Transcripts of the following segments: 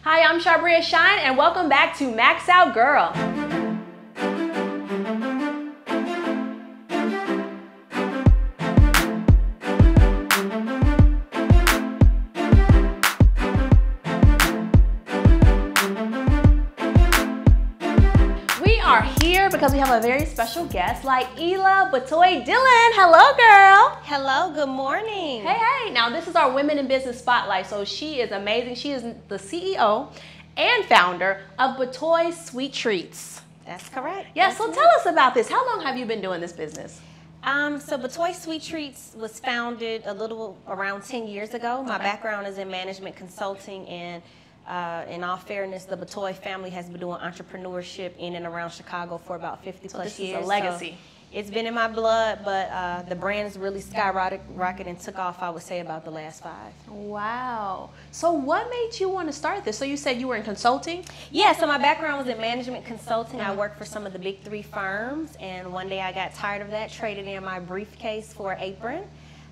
Hi, I'm Charbria Shine, and welcome back to Max Out Girl. We are here because we have a very special guest, Layla Bitoy-Dillon. Hello, girl. Hello, good morning. Hey. Now, this is our Women in Business Spotlight, so she is amazing. She is the CEO and founder of Bitoy Sweet Treats. That's correct. Yeah, so tell us about this. How long have you been doing this business? So Bitoy Sweet Treats was founded a little around 10 years ago. My background is in management consulting, and in all fairness, the Bitoy family has been doing entrepreneurship in and around Chicago for about 50 plus years. This is a legacy. So it's been in my blood, but the brand's really skyrocketed and took off, I would say, about the last 5. Wow. So what made you want to start this? So you said you were in consulting? Yeah, so my background was in management consulting. I worked for some of the big 3 firms, and one day I got tired of that, traded in my briefcase for an apron.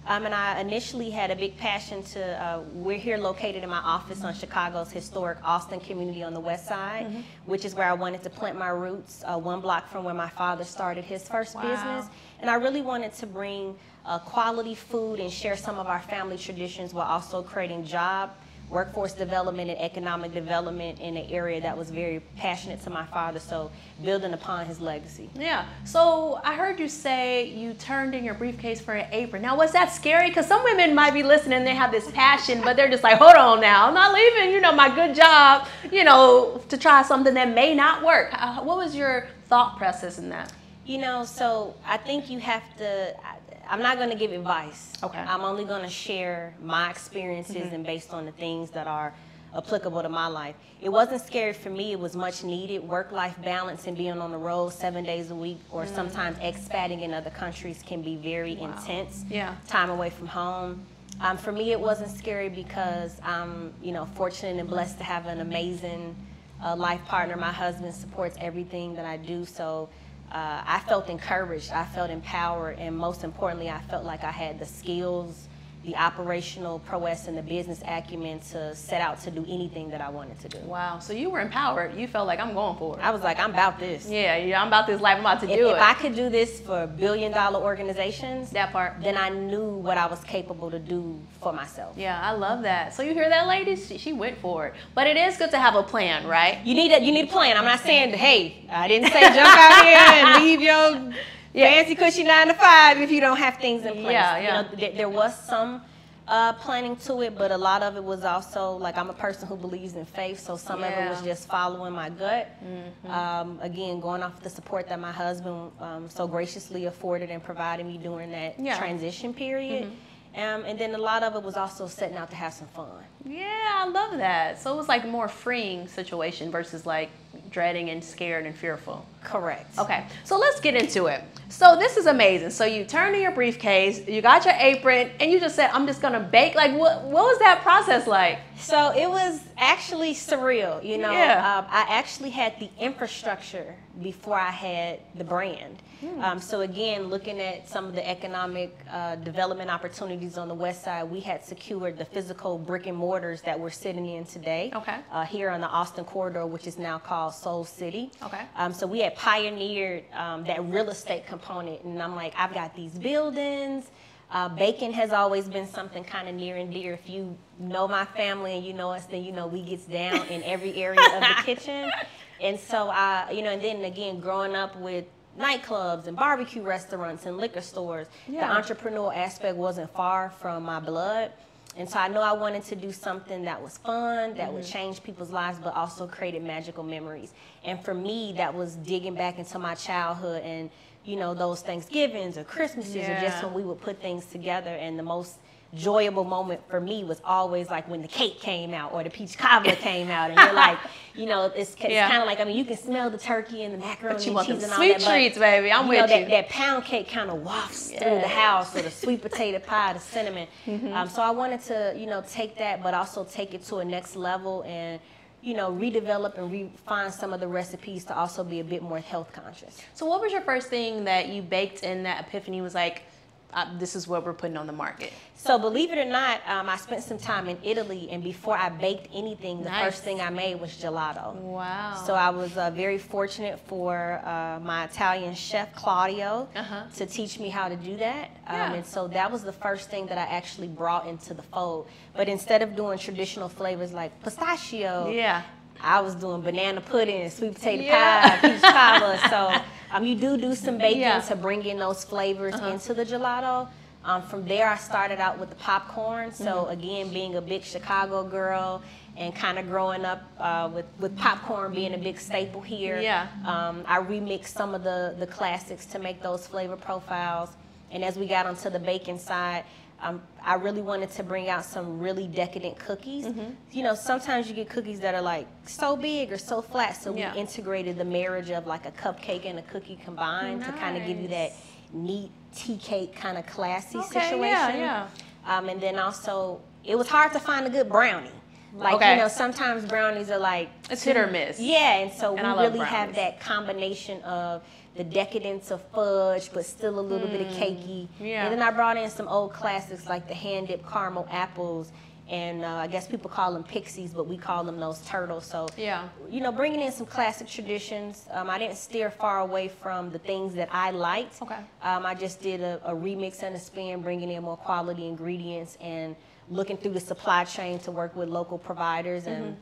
And I initially had a big passion to, we're here located in my office on Chicago's historic Austin community on the west side, which is where I wanted to plant my roots, 1 block from where my father started his first business. And I really wanted to bring quality food and share some of our family traditions while also creating workforce development and economic development in an area that was very passionate to my father, so building upon his legacy. Yeah, so I heard you say you turned in your briefcase for an apron. Now, was that scary? Because some women might be listening, they have this passion, but they're just like, hold on now, I'm not leaving, my good job, to try something that may not work. What was your thought process in that? So I think you have to, I'm not going to give advice. Okay. I'm only going to share my experiences and based on the things that are applicable to my life. It wasn't scary for me. It was much needed. Work-life balance and being on the road 7 days a week, or sometimes expatting in other countries, can be very intense. Yeah. Time away from home. For me, it wasn't scary because I'm, fortunate and blessed to have an amazing life partner. My husband supports everything that I do, so I felt encouraged, I felt empowered, and most importantly, I felt like I had the skills, the operational prowess, and the business acumen to set out to do anything that I wanted to do. Wow, so you were empowered. You felt like, I'm going for it. I was like, I'm about this. Yeah, I'm about this life, I'm about to do it. If I could do this for billion-dollar organizations, that part, then I knew what I was capable to do for myself. Yeah, I love that. So you hear that, ladies? She went for it. But it is good to have a plan, right? You need a plan. I'm not saying, hey, I didn't say jump out here and leave your fancy cushy 9 to 5 if you don't have things in place. Yeah. There was some planning to it, but a lot of it was also, like, I'm a person who believes in faith, so some of it was just following my gut. Again, going off the support that my husband so graciously afforded and provided me during that transition period. And then a lot of it was also setting out to have some fun. Yeah, I love that. So it was like a more freeing situation versus like dreading and scared and fearful. Correct. Okay, so let's get into it. So this is amazing. So you turned in your briefcase, you got your apron, and you just said, I'm just gonna bake. Like, what was that process like? So it was actually surreal, I actually had the infrastructure before I had the brand. So again, looking at some of the economic development opportunities on the west side, we had secured the physical brick and mortars that we're sitting in today. Okay. Here on the Austin corridor, which is now called Soul City. Okay. So we had pioneered that real estate component, and I'm like, I've got these buildings. Baking has always been something kind of near and dear. If you know my family and you know us, then we gets down in every area of the kitchen. And so and then again, growing up with nightclubs and barbecue restaurants and liquor stores, the entrepreneurial aspect wasn't far from my blood. And so I know I wanted to do something that was fun, that would change people's lives, but also created magical memories. And for me, that was digging back into my childhood and, those Thanksgivings or Christmases or just when we would put things together. And the most enjoyable moment for me was always like when the cake came out or the peach cobbler came out, and you're like, it's kind of like, you can smell the turkey and the macaroni and cheese and all that. Sweet treats, baby. I'm with you. That pound cake kind of wafts through the house, or the sweet potato pie, the cinnamon. So I wanted to, take that, but also take it to a next level and, redevelop and refine some of the recipes to also be a bit more health conscious. So what was your first thing that you baked in that epiphany was like, this is what we're putting on the market? So believe it or not, I spent some time in Italy, and before I baked anything, the first thing I made was gelato. Wow. So I was very fortunate for my Italian chef, Claudio, to teach me how to do that. And so that was the first thing that I actually brought into the fold. But instead of doing traditional flavors like pistachio, I was doing banana pudding, sweet potato pie, peach cobbler. So you do some baking to bring in those flavors into the gelato. From there, I started out with the popcorn. So again, being a big Chicago girl and kind of growing up with popcorn being a big staple here, I remixed some of the classics to make those flavor profiles. And as we got onto the baking side, I really wanted to bring out some really decadent cookies. You know, sometimes you get cookies that are like so big or so flat, so we integrated the marriage of like a cupcake and a cookie combined to kind of give you that neat tea cake kind of classy situation. And then also, it was hard to find a good brownie. Like, you know, sometimes brownies are like... It's hit or miss. Yeah, and so we really have that combination of the decadence of fudge, but still a little bit of cakey. And then I brought in some old classics like the hand-dipped caramel apples, and I guess people call them pixies, but we call them those turtles. So, you know, bringing in some classic traditions. I didn't steer far away from the things that I liked. I just did a remix and a spin, bringing in more quality ingredients and looking through the supply chain to work with local providers, and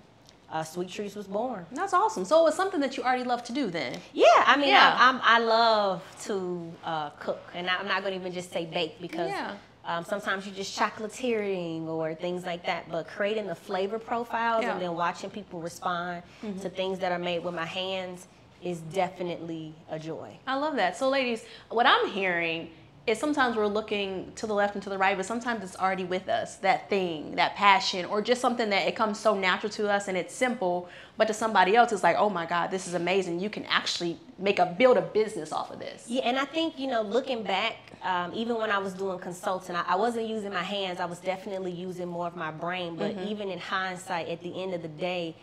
Sweet Treats was born. That's awesome. So it was something that you already love to do then? Yeah, I mean, I love to cook, and I'm not going to even just say bake, because sometimes you're just chocolatiering or things like that, but creating the flavor profiles and then watching people respond to things that are made with my hands is definitely a joy. I love that. So ladies, what I'm hearing is sometimes we're looking to the left and to the right, but sometimes it's already with us, that thing, that passion, or just something that it comes so natural to us and it's simple, but to somebody else it's like, oh my God, this is amazing. You can actually build a business off of this. Yeah, and I think, you know, looking back, even when I was doing consulting, I wasn't using my hands, I was definitely using more of my brain, but even in hindsight, at the end of the day,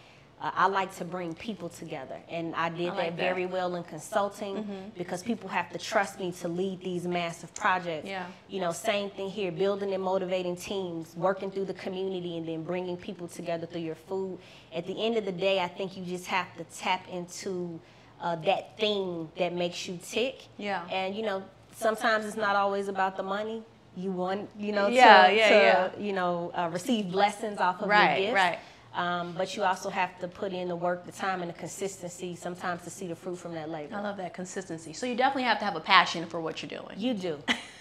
I like to bring people together, and I did that very well in consulting, because people have to trust me to lead these massive projects. You know, same thing here, building and motivating teams, working through the community, and then bringing people together through your food. At the end of the day, I think you just have to tap into that thing that makes you tick. And, you know, sometimes it's not always about the money. You want, you know, you know, receive blessings off of your gifts. But you also have to put in the work, the time, and the consistency sometimes to see the fruit from that labor. I love that consistency. So you definitely have to have a passion for what you're doing. You do.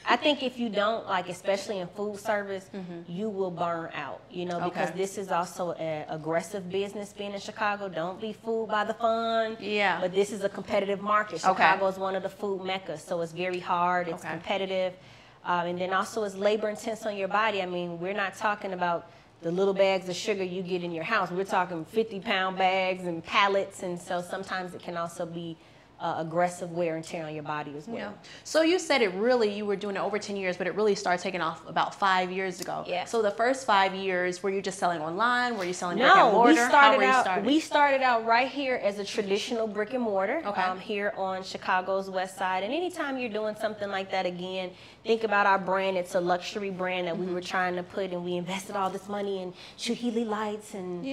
I think if you don't, like especially in food service, you will burn out, you know, because this is also an aggressive business being in Chicago. Don't be fooled by the fun. But this is a competitive market. Chicago is one of the food meccas, so it's very hard. It's competitive. And then also it's labor intense on your body. I mean, we're not talking about the little bags of sugar you get in your house. We're talking 50-pound bags and pallets, and so sometimes it can also be aggressive wear and tear on your body as well. So you said you were doing it over 10 years, but it really started taking off about 5 years ago. So the first 5 years, were you just selling online? Were you selling brick and mortar? We started out right here as a traditional brick and mortar here on Chicago's West Side. And anytime you're doing something like that, again, think about our brand. It's a luxury brand that we were trying to put, and we invested all this money in Chuhili lights and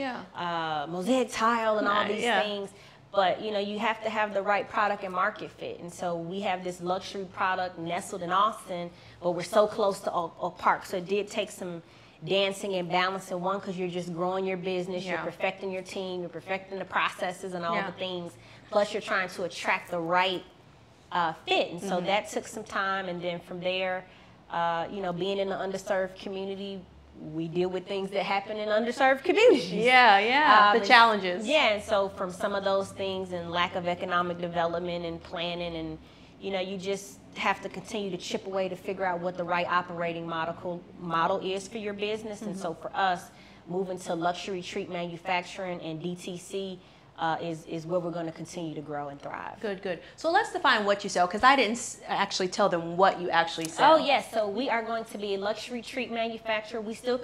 mosaic tile and all these things. But, you know, you have to have the right product and market fit. And so we have this luxury product nestled in Austin, but we're so close to Oak Park. So it did take some dancing and balancing, one, because you're just growing your business, you're perfecting your team, you're perfecting the processes and all the things. Plus you're trying to attract the right fit. And so that took some time. And then from there, you know, being in the underserved community, we deal with things that happen in underserved communities. The challenges. And so from some of those things and lack of economic development and planning, and, you know, you just have to continue to chip away to figure out what the right operating model is for your business. And so for us, moving to luxury treat manufacturing and DTC is where we're going to continue to grow and thrive. Good. So let's define what you sell, because I didn't actually tell them what you actually sell. Oh, yes. So we are going to be a luxury treat manufacturer. We still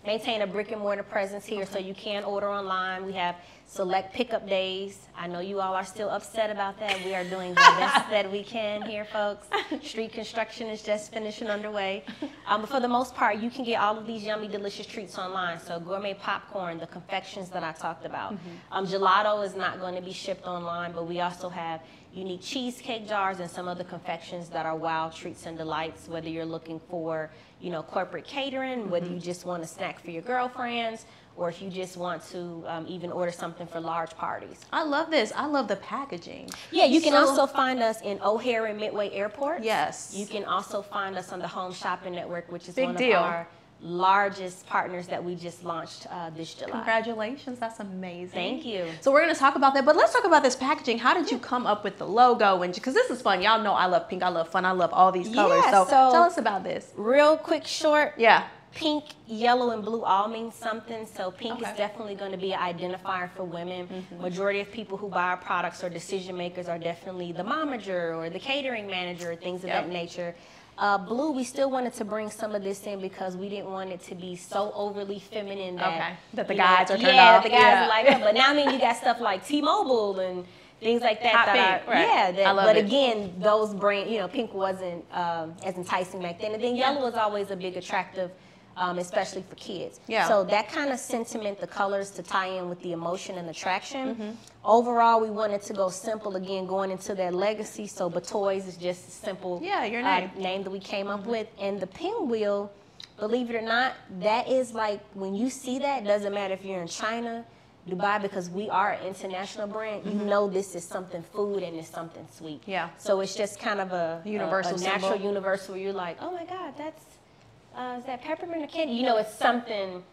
maintain a brick and mortar presence here, so you can order online. We have select pickup days. I know you all are still upset about that. We are doing the best that we can here, folks. Street construction is just finishing underway. But for the most part, you can get all of these yummy, delicious treats online. So gourmet popcorn, the confections that I talked about. Gelato is not going to be shipped online, but we also have unique cheesecake jars and some other confections that are wow treats and delights, whether you're looking for, you know, corporate catering, whether you just want a snack for your girlfriends, or if you just want to even order something for large parties. I love this. I love the packaging. Yeah, you can also find us in O'Hare and Midway airports. Yes. You can also find us on the Home Shopping Network, which is Big one deal. of our largest partners that we just launched this July. Congratulations. That's amazing. Thank you. So we're going to talk about that, but let's talk about this packaging. How did you come up with the logo? And because this is fun. Y'all know I love pink. I love fun. I love all these colors. Yeah, so tell us about this. Real quick, short. Yeah. Pink, yellow, and blue all mean something. So pink is definitely going to be an identifier for women. Majority of people who buy our products or decision makers are definitely the momager or the catering manager or things of that nature. Blue, we still wanted to bring some of this in because we didn't want it to be so overly feminine that, that the guys are turned off. Yeah, the guys are like, oh, but now I mean you got stuff like T-Mobile and things like that. But again, those brand, you know, pink wasn't as enticing back then. And then yellow was always a big attractive, especially for kids. Yeah. So that kind of sentiment, the colors to tie in with the emotion and attraction. Overall, we wanted to go simple again, going into that legacy. So Bitoy's is just a simple your name that we came up with. And the pinwheel, believe it or not, that is like, when you see that, doesn't matter if you're in China, Dubai, because we are an international brand, you know this is something food and it's something sweet. Yeah. So it's just kind of a universal, natural universal where you're like, oh my God, that's, is that peppermint or candy? You know, it's something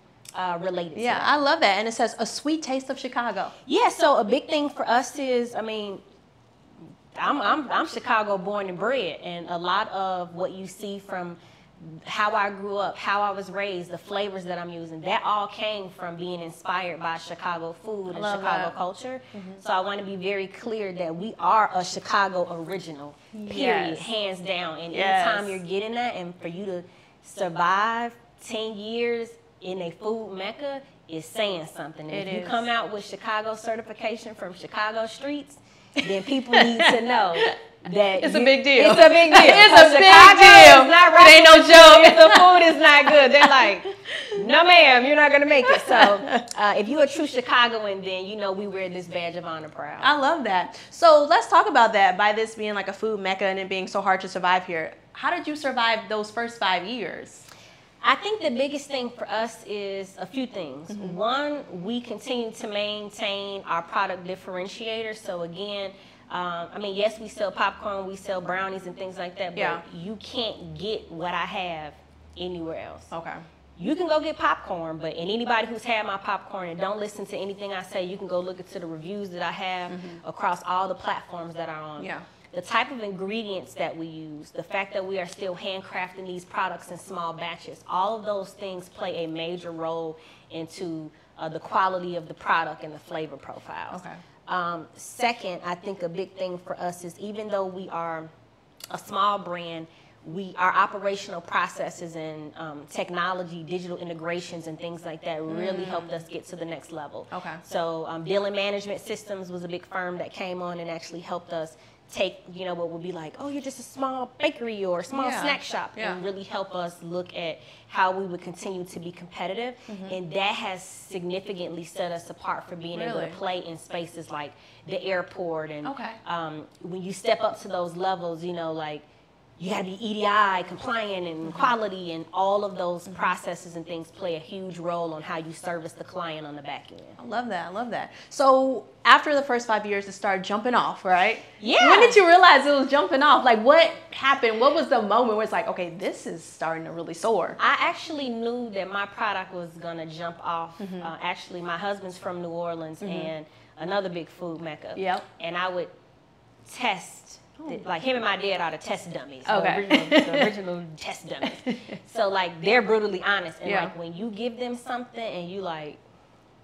related to that. I love that. And it says a sweet taste of Chicago. Yeah, so a big thing for us is, I mean, I'm Chicago born and bred, and a lot of what you see from how I grew up, how I was raised, the flavors that I'm using, that all came from being inspired by Chicago food and Chicago culture. So I want to be very clear that we are a Chicago original, period, hands down. And anytime you're getting that, and for you to survive 10 years in a food mecca is saying something. And if you come out with Chicago certification from Chicago streets, then people need to know that it's a big deal. It's a big deal. It's a big deal. It's not it ain't no joke. If the food is not good, they're like, no ma'am, you're not going to make it. So if you're a true Chicagoan, then you know we wear this badge of honor proud. I love that. So let's talk about that. By this being like a food mecca and it being so hard to survive here, how did you survive those first 5 years? I think the biggest thing for us is a few things. One, we continue to maintain our product differentiator. So again, I mean, yes, we sell popcorn, we sell brownies and things like that, but you can't get what I have anywhere else. Okay. You can go get popcorn, but and anybody who's had my popcorn and don't listen to anything I say, you can go look into the reviews that I have across all the platforms that I'm on. Yeah. The type of ingredients that we use, the fact that we are still handcrafting these products in small batches, all of those things play a major role into the quality of the product and the flavor profiles. Okay. Second, I think a big thing for us is even though we are a small brand, our operational processes and technology, digital integrations and things like that really helped us get to the next level. Okay. So Dillon Management Systems was a big firm that came on and actually helped us take, you know, what would be like, oh, you're just a small bakery or a small snack shop, and really help us look at how we would continue to be competitive. And that has significantly set us apart for being able to play in spaces like the airport. And when you step up to those levels, you know, like you got to be EDI compliant and quality, and all of those processes and things play a huge role on how you service the client on the back end. I love that. I love that. So after the first 5 years, it started jumping off, right? Yeah. When did you realize it was jumping off? Like, what happened? What was the moment where it's like, okay, this is starting to really soar? I actually knew that my product was going to jump off. Actually, my husband's from New Orleans and another big food mecca. Yep. And I would test. Like him and my dad are the test dummies, the original test dummies. So like they're brutally honest, and like when you give them something and you like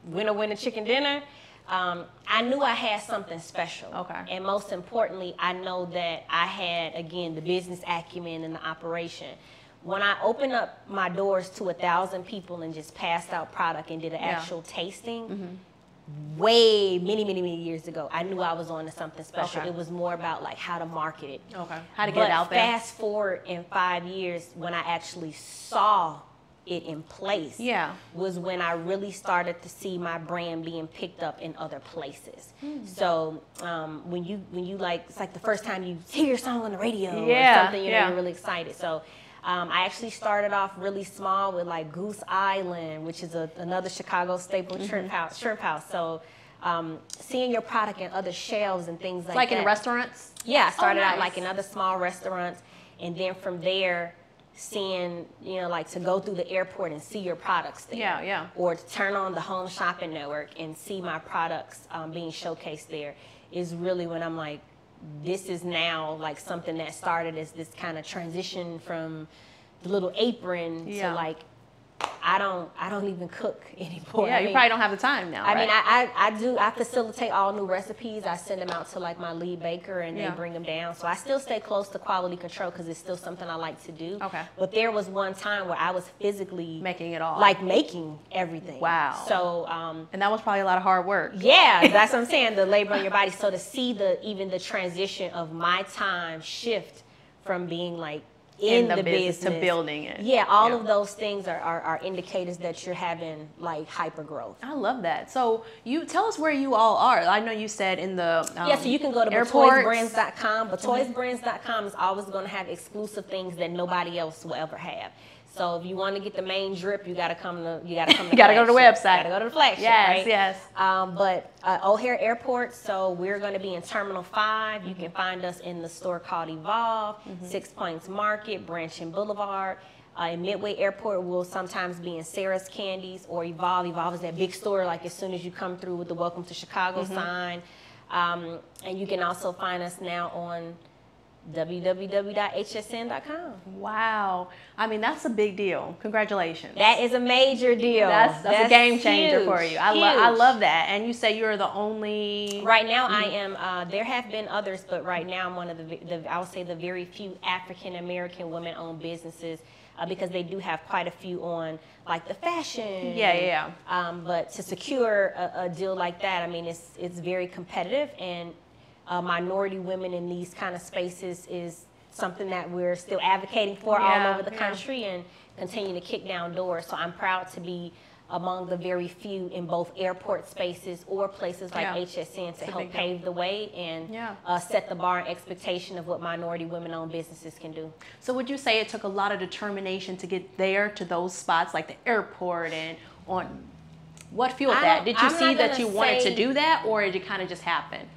winner chicken dinner, I knew I had something special. Okay. And most importantly, I know that I had again the business acumen and the operation. When I opened up my doors to 1,000 people and just passed out product and did an actual tasting. way many years ago, I knew I was on to something special. Okay. It was more about like how to market it. Okay. How to get it out there. Fast forward in 5 years, when I actually saw it in place, was when I really started to see my brand being picked up in other places. So when you like, it's like the first time you hear your song on the radio or something, you know, you're really excited. So I actually started off really small with like Goose Island, which is another Chicago staple shrimp house. So seeing your product in other shelves and things like that. Like in restaurants? Yeah, I started out like in other small restaurants, and then from there, seeing, you know, like to go through the airport and see your products there. Or to turn on the Home Shopping Network and see my products being showcased there is really when I'm like, this is now like something that started as this kind of transition from the little apron to like, I don't even cook anymore. Yeah, you probably don't have the time now. I mean, I facilitate all new recipes. I send them out to like my lead baker and they bring them down. So I still stay close to quality control because it's still something I like to do. Okay. But there was one time where I was physically making it all. Like making everything. Wow. So and that was probably a lot of hard work. Yeah, that's what I'm saying, the labor on your body. So to see even the transition of my time shift from being like in the business to building it. Yeah, all of those things are indicators that you're having like hyper growth. I love that. So you tell us where you all are. I know you said in the so you can go to betoysbrands.com. Betoysbrands.com is always going to have exclusive things that nobody else will ever have. So if you want to get the main drip, you got to come to you got to go to the website. Got to go to the flagship. Yes, right? yes. But O'Hare Airport. So we're going to be in Terminal 5. You can find us in the store called Evolve, 6 Points Market, Branch and Boulevard. In Midway Airport, we'll sometimes be in Sarah's Candies or Evolve. Evolve is that big store. Like as soon as you come through with the Welcome to Chicago sign, and you can also find us now on www.hsn.com. Wow. I mean, that's a big deal. Congratulations. That is a major deal. That's a game changer huge, for you. I love that. And you say you're the only... Right now I am, there have been others, but right now I'm one of I would say the very few African-American women-owned businesses because they do have quite a few on like the fashion. But to secure a deal like that, I mean, it's very competitive, and minority women in these kind of spaces is something that we're still advocating for all over the country and continue to kick down doors. So I'm proud to be among the very few in both airport spaces or places like HSN to help pave the way and set the bar and expectation of what minority women-owned businesses can do. So would you say it took a lot of determination to get there to those spots like the airport and on what fueled that? Did you see that you wanted to do that, or did it kind of just happen?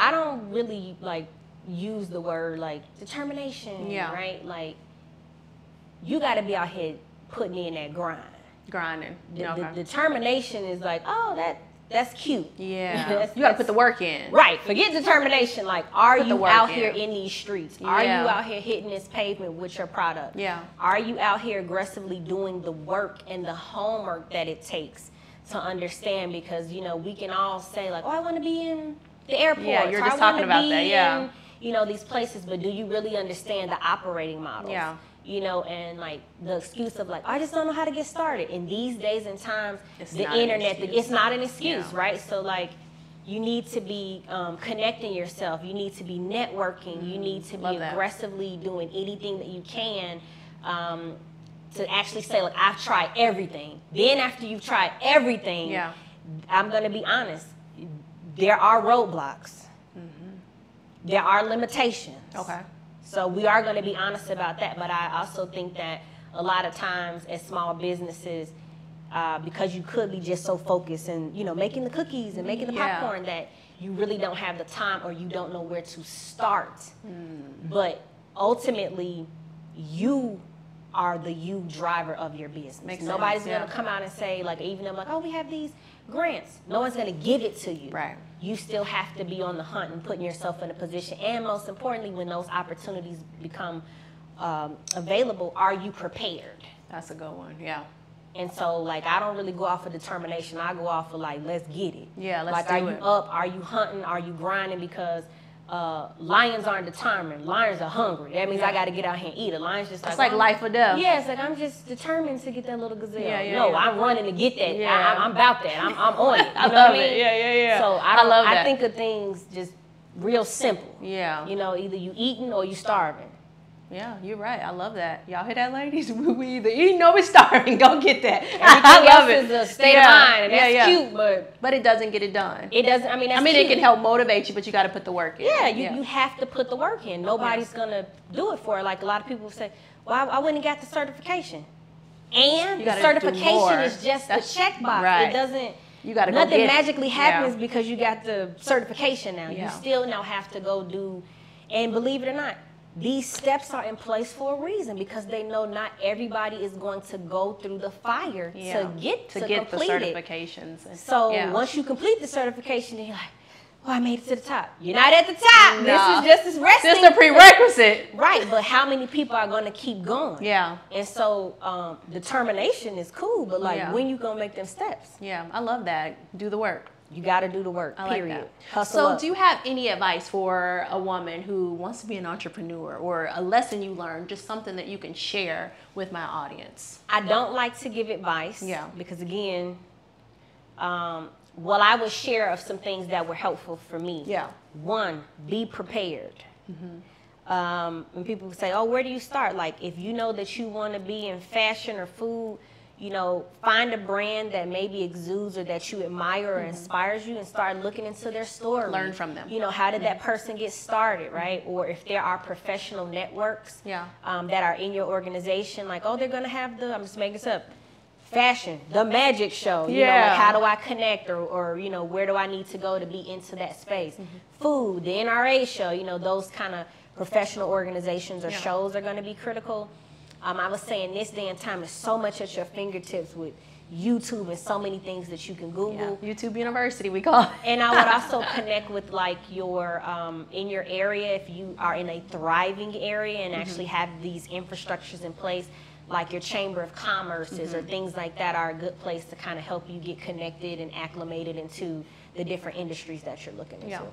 I don't really like use the word like determination, right? Like you got to be out here putting in that grinding. The determination is like, oh, that's cute. Yeah, you got to put the work in. Right. Forget determination. Like, are you out here in these streets? Are you out here hitting this pavement with your product? Yeah. Are you out here aggressively doing the work and the homework that it takes to understand? Because you know we can all say like, oh, I want to be in the airport. Yeah, you're just talking about that. Yeah. In, you know, these places, but do you really understand the operating models? Yeah. You know, and like the excuse of like, I just don't know how to get started. In these days and times, the internet, it's not an excuse, right? So like, you need to be connecting yourself. You need to be networking. You need to be aggressively doing anything that you can to actually say like, I've tried everything. Then after you've tried everything, I'm going to be honest. There are roadblocks. There are limitations. Okay. So we are going to be honest about that. But I also think that a lot of times as small businesses, because you could be just so focused and, you know, making the cookies and making the popcorn that you really don't have the time or you don't know where to start. But ultimately, you are the driver of your business. Nobody's going to come out and say, like, even them, like, oh, we have these grants. No one's going to give it to you. Right. You still have to be on the hunt and putting yourself in a position. And most importantly, when those opportunities become available, are you prepared? That's a good one. Yeah. And so, like, I don't really go off of determination. I go off of, like, let's get it. Yeah, let's like, do are it. you up? Are you hunting? Are you grinding? Because lions aren't determined. Lions are hungry. That means I got to get out here and eat. A lion's just like, it's like life or death. Yeah, it's like I'm just determined to get that little gazelle. Yeah, I'm running to get that. Yeah. I'm about that. I'm on it. You I know love what I mean? it. Yeah. So I love that. I think of things just real simple. Yeah. You know, either you eating or you starving. Yeah, you're right. I love that. Y'all hear that, ladies? We either eating or we starving. Go get that. Everything I love else it. is a state of mind, and that's cute, but it doesn't get it done. It doesn't. I mean, that's it cute. can help motivate you, but you got to put the work in. Yeah, you have to put the work in. Nobody's gonna do it for it. Like a lot of people say, well, I went and got the certification, and the certification is just the checkbox. Right. It doesn't. You got to go Nothing get magically happens because you got the certification now. Yeah. You still now have to go do, and believe it or not, these steps are in place for a reason because they know not everybody is going to go through the fire to get the complete certifications. It. So once you complete the certification, then you're like, oh, I made it to the top. You're not at the top. No. This is just as resting. This is a prerequisite. Right, but how many people are going to keep going? Yeah. And so determination is cool, but like when you going to make them steps? Yeah, I love that. Do the work. You got to do the work, period. Like that. Hustle up. Do you have any advice for a woman who wants to be an entrepreneur or a lesson you learned, just something that you can share with my audience? I don't like to give advice. Yeah. Because again, I would share of some things that were helpful for me. Yeah. One, be prepared. When people say, oh, where do you start? Like, if you know that you want to be in fashion or food, you know, find a brand that maybe exudes or that you admire or inspires you and start looking into their story. Learn from them. You know, how did that person get started, right? Or if there are professional networks that are in your organization, like, oh, they're going to have I'm just making this up, fashion, the magic show. You know, like how do I connect or, you know, where do I need to go to be into that space? Food, the NRA show, you know, those kind of professional organizations or shows are going to be critical. I was saying this day and time is so much at your fingertips with YouTube and so many things that you can Google. Yeah. YouTube University, we call it. And I would also connect with like your, in your area, if you are in a thriving area and actually have these infrastructures in place, like your Chamber of Commerces or things like that are a good place to kind of help you get connected and acclimated into the different industries that you're looking into.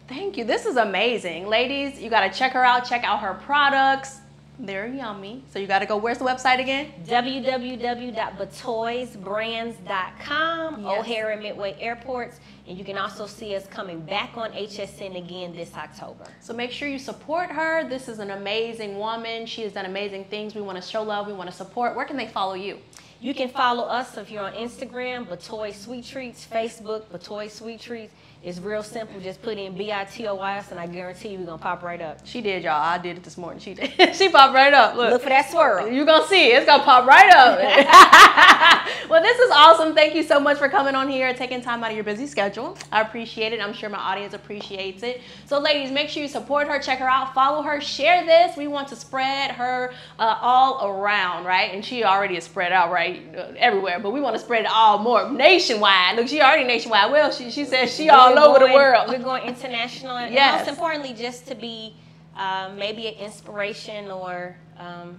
Thank you. This is amazing. Ladies, you got to check her out. Check out her products. They're yummy. So you got to go, where's the website again? www.bitoysbrands.com, O'Hare and Midway Airports. And you can also see us coming back on HSN again this October. So make sure you support her. This is an amazing woman. She has done amazing things. We want to show love. We want to support. Where can they follow you? You can follow us if you're on Instagram, Bitoy Sweet Treats, Facebook, Bitoy Sweet Treats. It's real simple. Just put in BITOYS and I guarantee you we're going to pop right up. She did, y'all. I did it this morning. She did. She popped right up. Look for that swirl. You're going to see it. It's going to pop right up. Well, this is awesome. Thank you so much for coming on here, taking time out of your busy schedule. I appreciate it. I'm sure my audience appreciates it. So, ladies, make sure you support her, check her out, follow her, share this. We want to spread her all around, right? And she already is spread out, right, everywhere. But we want to spread it all more nationwide. Look, she already nationwide. Well, she says she all over the world. We're going international. And most importantly, just to be maybe an inspiration or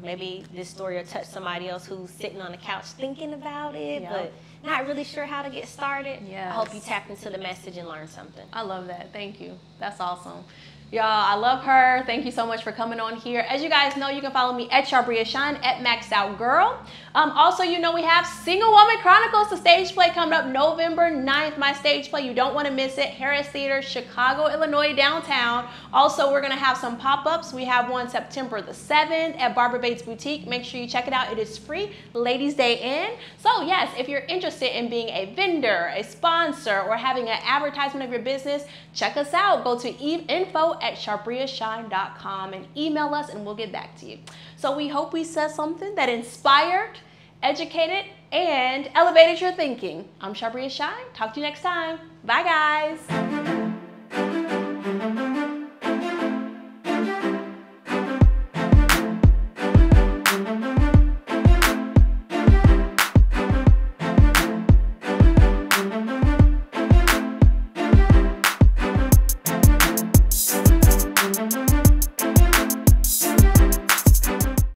maybe this story will touch somebody else who's sitting on the couch thinking about it, but not really sure how to get started. I hope you tap into the message and learn something. I love that. Thank you. That's awesome. Y'all, I love her. Thank you so much for coming on here. As you guys know, you can follow me at Charbria Shine, at Maxed Out Girl. Also, you know we have Single Woman Chronicles, the stage play coming up November 9th. My stage play, you don't want to miss it. Harris Theater, Chicago, Illinois, downtown. Also, we're going to have some pop-ups. We have one September the 7th at Barbara Bates Boutique. Make sure you check it out. It is free. Ladies' Day in. So, yes, if you're interested in being a vendor, a sponsor, or having an advertisement of your business, check us out. Go to info@charbriashine.com and email us and we'll get back to you. So we hope we said something that inspired, educated, and elevated your thinking. I'm Charbria Shine. Talk to you next time. Bye, guys.